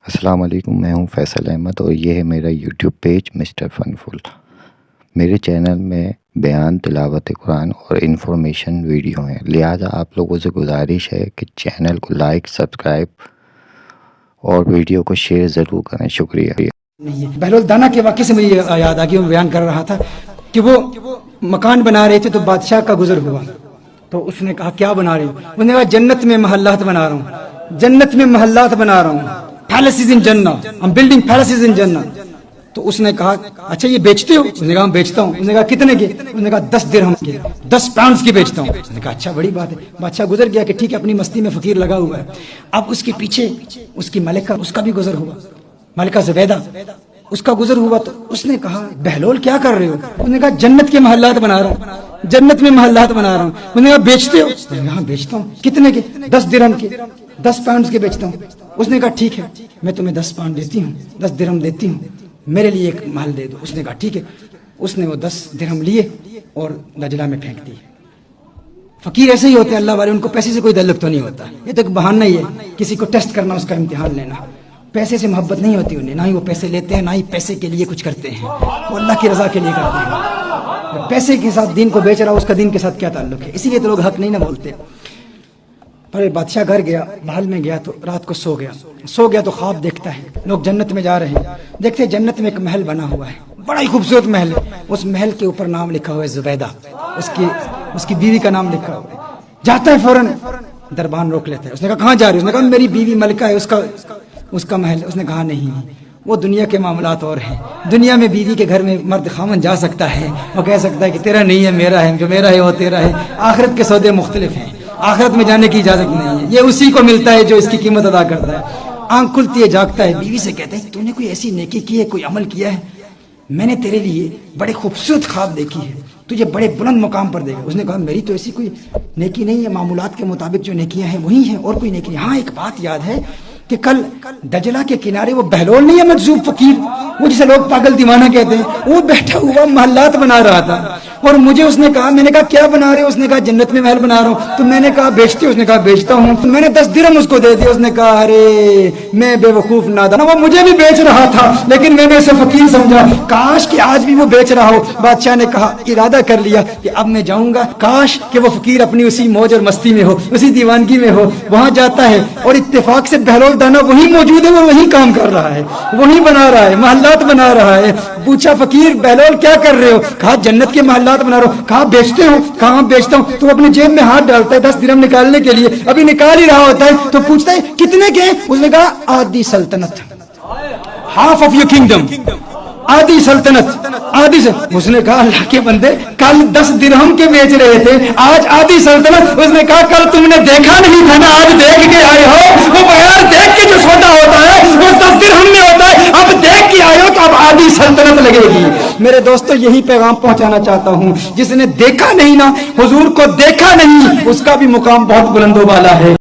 السلام علیکم، میں ہوں فیصل احمد اور یہ ہے میرا یوٹیوب پیج مسٹر فن فل۔ میرے چینل میں بیان، تلاوت قرآن اور انفارمیشن ویڈیو ہیں، لہٰذا آپ لوگوں سے گزارش ہے کہ چینل کو لائک، سبسکرائب اور ویڈیو کو شیئر ضرور کریں۔ شکریہ۔ بہلول دانا کے واقعے سے مجھے یاد آ گئی، میں بیان کر رہا تھا کہ وہ مکان بنا رہے تھے تو بادشاہ کا گزر ہوا، تو اس نے کہا کیا بنا رہے ہو؟ اس نے کہا جنت میں محلات بنا رہا ہوں، جنت میں محلات بنا رہا ہوں، پیلسز ان جنہ، ہم بلڈنگ پیلسز ان جنہ۔ تو اس نے کہا اچھا یہ بیچتے ہو؟ اس نے کہا بیچتا ہوں۔ اس نے کہا کتنے کے؟ اس نے کہا 10 درہم کے، 10 پاؤنڈز کی بیچتا ہوں۔ اس نے کہا اچھا بڑی بات ہے۔ بادشاہ گزر گیا کہ ٹھیک ہے، اپنی مستی میں فقیر لگا ہوا ہے۔ اب اس کے پیچھے اس کی ملکہ، اس کا بھی گزر ہوا، ملکہ زبیدہ، اس کا گزر ہوا۔ تو اس نے کہا بہلول کیا کر رہے ہو؟ اس نے کہا جنت کے محلات بنا رہا ہوں، جنت میں محلات بنا رہا ہوں۔ اس نے کہا بیچتے ہو؟ اس نے کہا بیچتا ہوں۔ کتنے کے؟ 10 درہم کے، 10 پاؤنڈز کے بیچتا ہوں۔ اس نے کہا ٹھیک ہے، میں تمہیں 10 پاؤنڈ دیتی ہوں، 10 درہم دیتی ہوں، میرے لیے ایک محل دے دو۔ اس نے کہا ٹھیک ہے۔ اس نے وہ 10 درہم لیے اور دجلہ میں پھینک دیے۔ فقیر ایسے ہی ہوتے ہیں اللہ والے، ان کو پیسے سے کوئی تعلق تو نہیں ہوتا، یہ تو ایک بہانہ ہی ہے کسی کو ٹیسٹ کرنا، اس کا امتحان لینا۔ پیسے سے محبت نہیں ہوتی انہیں، نہ ہی وہ پیسے لیتے ہیں، نہ ہی پیسے کے لیے کچھ کرتے ہیں، وہ اللہ کی رضا کے لیے کرتے ہیں۔ پیسے کے ساتھ دین کو بیچ رہا، اس کا دین کے ساتھ کیا تعلق ہے؟ اسی لیے تو لوگ حق نہیں نہ بولتے۔ پر بادشاہ گھر گیا، محل میں گیا تو رات کو سو گیا تو خواب دیکھتا ہے، لوگ جنت میں جا رہے ہیں، دیکھتے ہیں جنت میں ایک محل بنا ہوا ہے، بڑا ہی خوبصورت محل ہے۔ اس محل کے اوپر نام لکھا ہوا ہے زبیدہ، اس کی بیوی کا نام لکھا ہوا ہے۔ جاتا ہے فوراً، دربان روک لیتا ہے۔ اس نے کہا کہاں جا رہے ہو؟ اس نے کہا میری بیوی ملکہ ہے، اس کا محل۔ اس نے کہا نہیں، وہ دنیا کے معاملات اور ہیں، دنیا میں بیوی کے گھر میں مرد خامن جا سکتا ہے، وہ کہہ سکتا ہے کہ تیرا نہیں ہے میرا ہے، جو میرا ہے وہ تیرا ہے۔ آخرت کے سودے مختلف ہیں، آخرت میں جانے کی اجازت نہیں ہے، یہ اسی کو ملتا ہے جو اس کی قیمت ادا کرتا ہے۔ آنکھ کھلتی ہے، جاگتا ہے، بیوی سے کہتا ہے تو نے کوئی ایسی نیکی کی ہے، کوئی عمل کیا ہے؟ میں نے تیرے لیے بڑے خوبصورت خواب دیکھی ہے، تجھے بڑے بلند مقام پر دیکھا۔ اس نے کہا میری تو ایسی کوئی نیکی نہیں ہے، معمولات کے مطابق جو نیکیاں ہیں وہی ہیں، اور کوئی نیکی نہیں۔ ہاں ایک بات یاد ہے کہ کل دجلہ کے کنارے وہ بہلول نہیں ہے مجذوب فقیر، وہ جسے لوگ پاگل دیوانہ کہتے ہیں، وہ بیٹھا ہوا محلات بنا رہا تھا، اور مجھے اس نے کہا، میں نے کہا کیا بنا رہے ہو؟ اس نے کہا جنت میں محل بنا رہا ہوں۔ تو میں نے کہا بیچتے ہو؟ اس نے کہا بیچتا ہوں۔ تو میں نے 10 درہم اس کو دے دیا۔ اس نے کہا ارے میں بے وقوف نادان، وہ مجھے بھی بیچ رہا تھا لیکن میں نے اسے فقیر سمجھا، کاش کہ آج بھی وہ بیچ رہا ہو۔ بادشاہ نے کہا، ارادہ کر لیا کہ اب میں جاؤں گا، کاش کہ وہ فقیر اپنی اسی موج اور مستی میں ہو، اسی دیوانگی میں ہو۔ وہاں جاتا ہے اور اتفاق سے بہلول دانا وہی موجود ہے، وہ وہی کام کر رہا ہے، وہی بنا رہا ہے، محلات بنا رہا ہے۔ پوچھا فقیر بہلول کیا کر رہے ہو؟ کہا جنت کے محلات بنا رہا ہوں۔ کہا بیچتے ہو؟ کہاں بیچتا ہوں۔ تو اپنی جیب میں ہاتھ ڈالتا ہے 10 درہم نکالنے کے لیے، ابھی نکال ہی رہا ہوتا ہے تو پوچھتا ہے کتنے کے؟ اس نے کہا آدھی سلطنت، ہاف آف یور کنگڈم، آدھی سلطنت، آدھی سے۔ اس نے کہا اللہ کے بندے کل 10 درہم کے بیچ رہے تھے، آج آدھی سلطنت۔ اس نے کہا کل تم نے دیکھا نہیں تھا نا، آج دیکھ کے آئے ہو۔ وہ بغیر دیکھ کے جو سودا ہوتا ہے وہ 10 درہم میں ہوتا ہے، اب دیکھ کے آئے ہو تو اب آدھی سلطنت لگے گی۔ میرے دوستو یہی پیغام پہنچانا چاہتا ہوں، جس نے دیکھا نہیں نا، حضور کو دیکھا نہیں، اس کا بھی مقام بہت بلند و بالا ہے۔